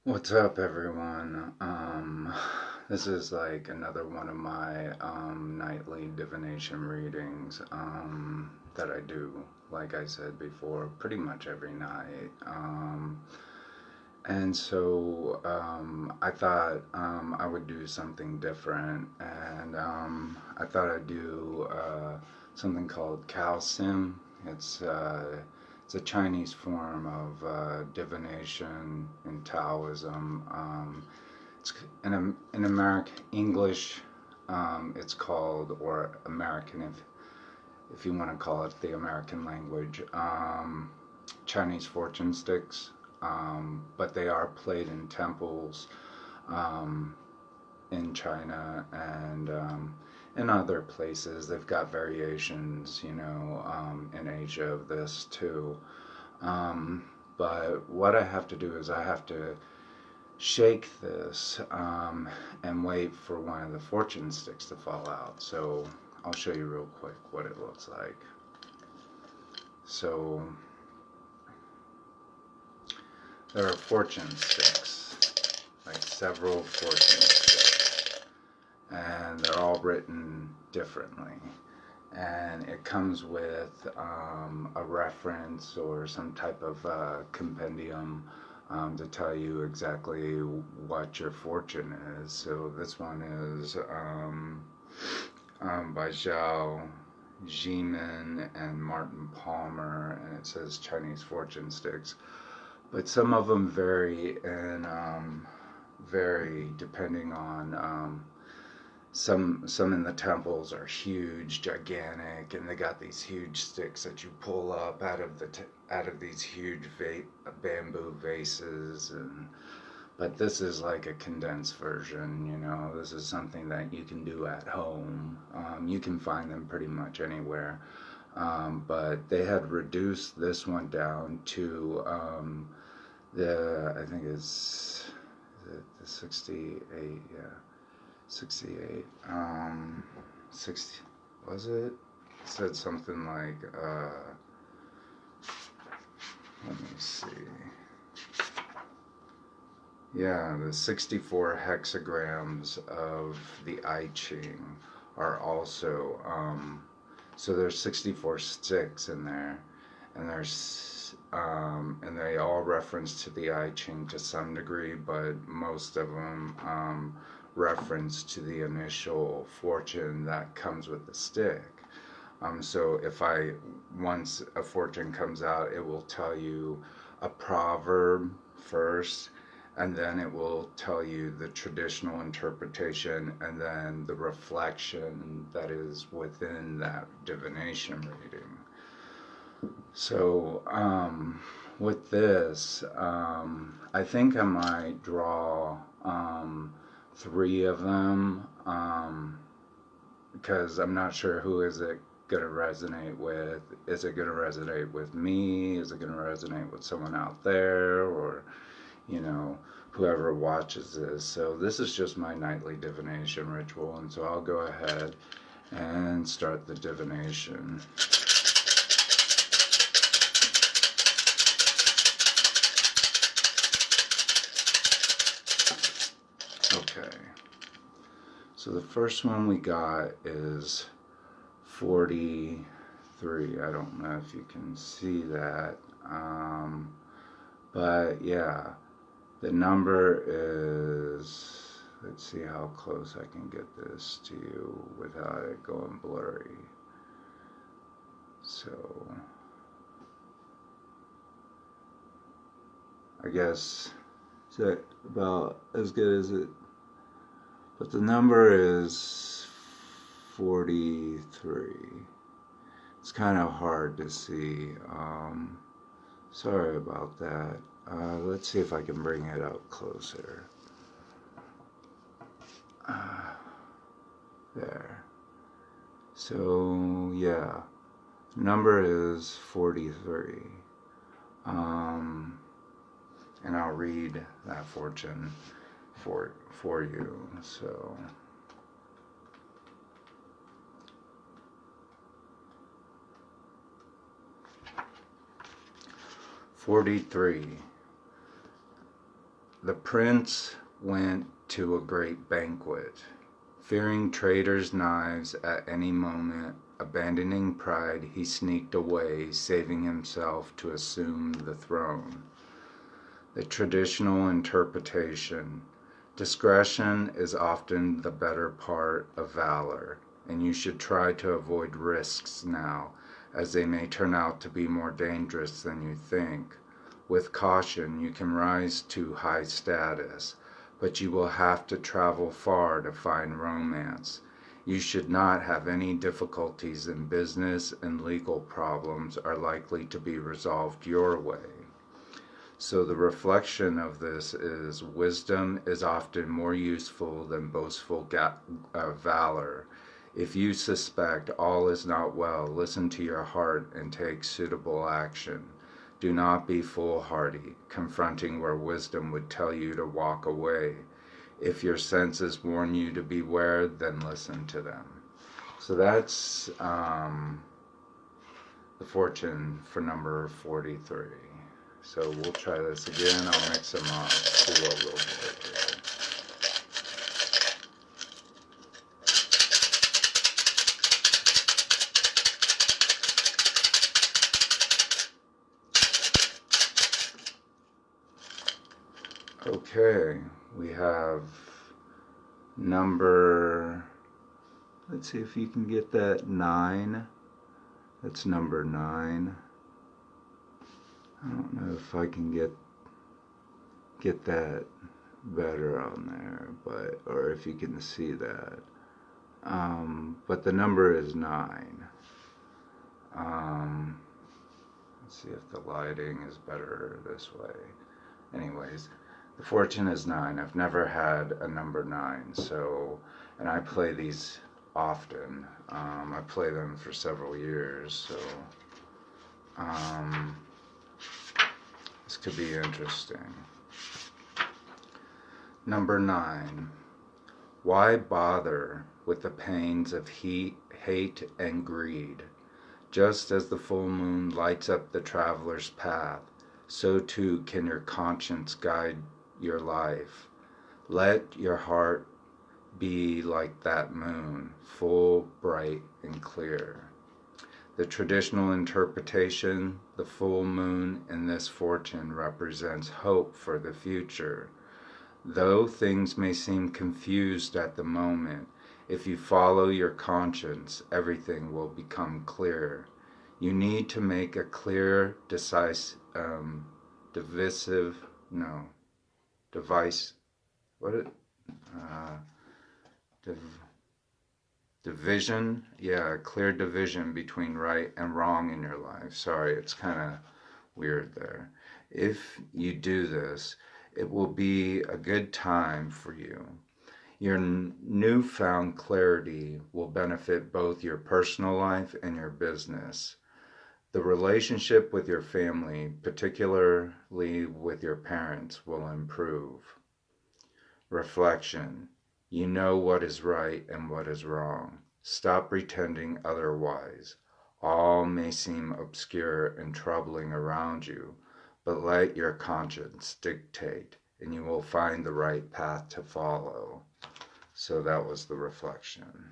What's up, everyone? This is like another one of my nightly divination readings that I do, like I said before, pretty much every night. And so I thought I would do something different, and I thought I'd do something called Cow Sim. It's uh, it's a Chinese form of divination in Taoism. It's in American English. It's called, or American, if you want to call it the American language, Chinese fortune sticks. But they are played in temples um, in China and in other places. They've got variations, in Asia of this too. Um, but what I have to do is I have to shake this and wait for one of the fortune sticks to fall out. So I'll show you real quick what it looks like. So there are fortune sticks, like several fortune sticks, and they're all written differently. And it comes with a reference or some type of compendium to tell you exactly what your fortune is. So this one is by Zhao Jimin and Martin Palmer, and it says Chinese fortune sticks. But some of them vary depending on some in the temples are huge, gigantic, and they got these huge sticks that you pull up out of these huge bamboo vases, and but this is like a condensed version. This is something that you can do at home. You can find them pretty much anywhere. But they had reduced this one down to I think the 68, yeah, 68. 60, was it? It said something like, let me see. Yeah, the 64 hexagrams of the I Ching are also, so there's 64 sticks in there, and and they all reference to the I Ching to some degree, but most of them reference to the initial fortune that comes with the stick. So once a fortune comes out, it will tell you a proverb first, and then it will tell you the traditional interpretation, and then the reflection that is within that divination reading. So, with this, I think I might draw three of them because I'm not sure who is it going to resonate with. Is it going to resonate with me? Is it going to resonate with someone out there? Or, you know, whoever watches this. So, this is just my nightly divination ritual, and so I'll go ahead and start the divination. Okay, so the first one we got is 43. I don't know if you can see that, but yeah, the number is, let's see how close I can get this to you without it going blurry. So, I guess, is that about as good as it? But the number is 43. It's kind of hard to see. Sorry about that. Let's see if I can bring it up closer. There. So, yeah. Number is 43. And I'll read that fortune for you. So 43. The prince went to a great banquet. Fearing traitors' knives at any moment, abandoning pride, he sneaked away, saving himself to assume the throne. The traditional interpretation. Discretion is often the better part of valor, and you should try to avoid risks now, as they may turn out to be more dangerous than you think. With caution, you can rise to high status, but you will have to travel far to find romance. You should not have any difficulties in business, and legal problems are likely to be resolved your way. So the reflection of this is wisdom is often more useful than boastful valor. If you suspect all is not well, listen to your heart and take suitable action. Do not be foolhardy, confronting where wisdom would tell you to walk away. If your senses warn you to beware, then listen to them. So that's the fortune for number 43. So we'll try this again. I'll mix them up, see what we'll get here. Okay, we have number, let's see if you can get that 9. That's number 9. I don't know if I can get that better on there, but or if you can see that. But the number is 9. Let's see if the lighting is better this way. Anyways, the fortune is 9. I've never had a number 9, so, and I play these often. I play them for several years, so this could be interesting. Number 9. Why bother with the pains of heat, hate, and greed? Just as the full moon lights up the traveler's path, so too can your conscience guide your life. Let your heart be like that moon, full, bright, and clear. The traditional interpretation, the full moon in this fortune represents hope for the future. Though things may seem confused at the moment, if you follow your conscience, everything will become clear. You need to make a clear, divisive, division, a clear division between right and wrong in your life. Sorry, it's kind of weird there. If you do this, it will be a good time for you. Your newfound clarity will benefit both your personal life and your business. The relationship with your family, particularly with your parents, will improve. Reflection. You know what is right and what is wrong. Stop pretending otherwise. All may seem obscure and troubling around you, but let your conscience dictate, and you will find the right path to follow. So that was the reflection.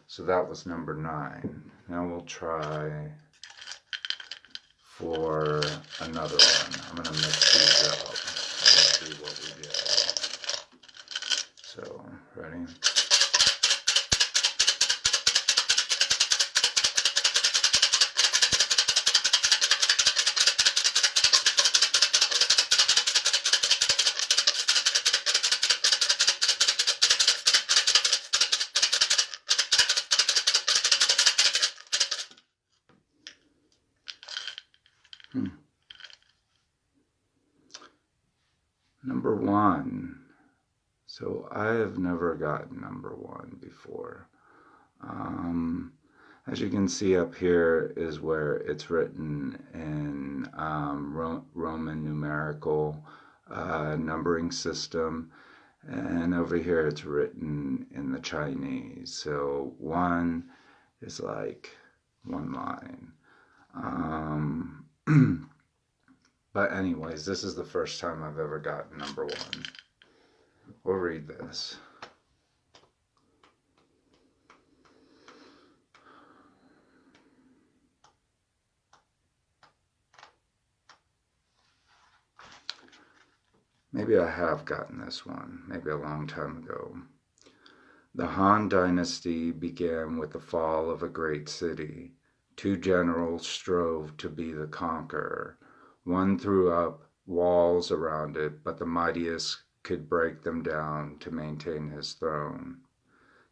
So that was number 9. Now we'll try for another one. I'm going to mix these up. Let's see what we get. So, ready? Number 1. So I have never gotten number 1 before. As you can see up here is where it's written in Roman numerical numbering system, and over here it's written in the Chinese. So 1 is like one line. But anyways, this is the first time I've ever gotten number one. We'll read this. Maybe I have gotten this one, maybe a long time ago. The Han Dynasty began with the fall of a great city. Two generals strove to be the conqueror. One threw up walls around it, but the mightiest could break them down to maintain his throne.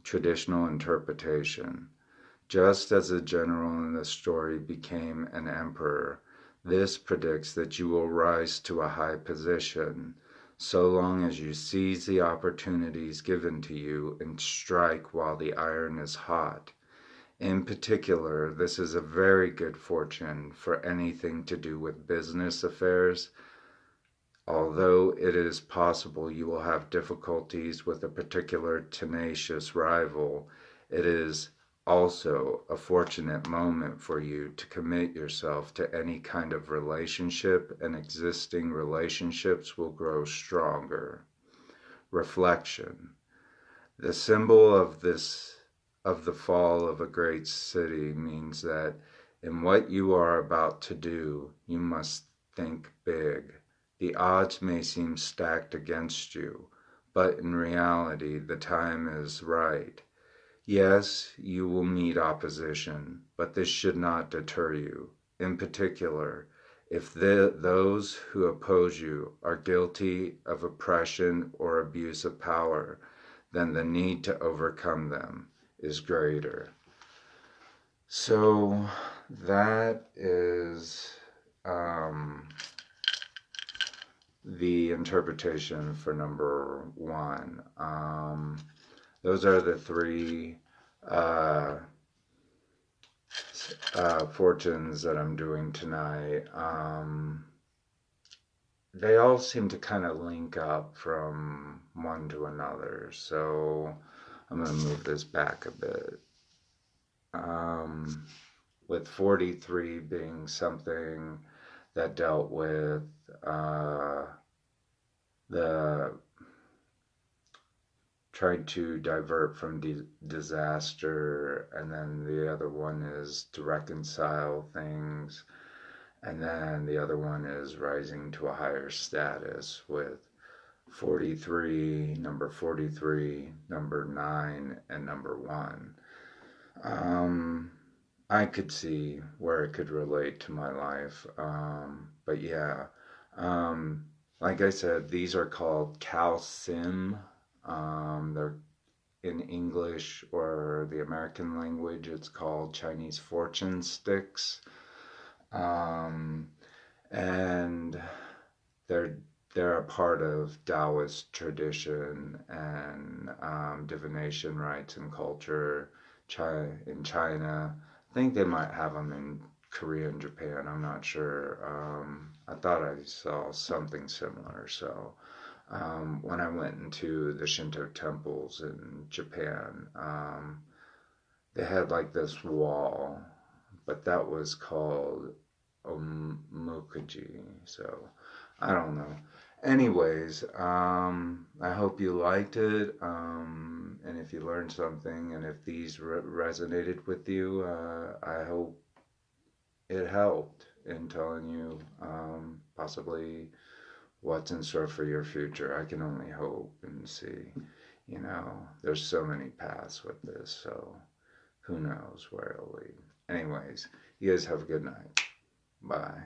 Traditional interpretation. Just as the general in the story became an emperor, this predicts that you will rise to a high position, so long as you seize the opportunities given to you and strike while the iron is hot. In particular, this is a very good fortune for anything to do with business affairs. Although it is possible you will have difficulties with a particular tenacious rival, it is also a fortunate moment for you to commit yourself to any kind of relationship, and existing relationships will grow stronger. Reflection. The symbol of the fall of a great city means that in what you are about to do, you must think big. The odds may seem stacked against you, but in reality the time is right. Yes, you will meet opposition, but this should not deter you. In particular, if those who oppose you are guilty of oppression or abuse of power, then the need to overcome them is greater. So that is the interpretation for number one. Those are the three fortunes that I'm doing tonight. They all seem to kind of link up from one to another, so I'm going to move this back a bit. With 43 being something that dealt with the tried to divert from disaster, and then the other one is to reconcile things, and then the other one is rising to a higher status with 43, number 43, number 9, and number 1. I could see where it could relate to my life, but yeah, like I said, these are called calcim. They're in English or the American language, it's called Chinese fortune sticks. And they're a part of Taoist tradition and divination rites and culture in China. I think they might have them in Korea and Japan. I'm not sure. I thought I saw something similar. So when I went into the Shinto temples in Japan, they had like this wall, but that was called Omukaji. So I don't know. Anyways, I hope you liked it, and if you learned something, and if these resonated with you, I hope it helped in telling you possibly what's in store for your future. I can only hope and see. You know, there's so many paths with this, so who knows where it'll lead. Anyways, you guys have a good night. Bye.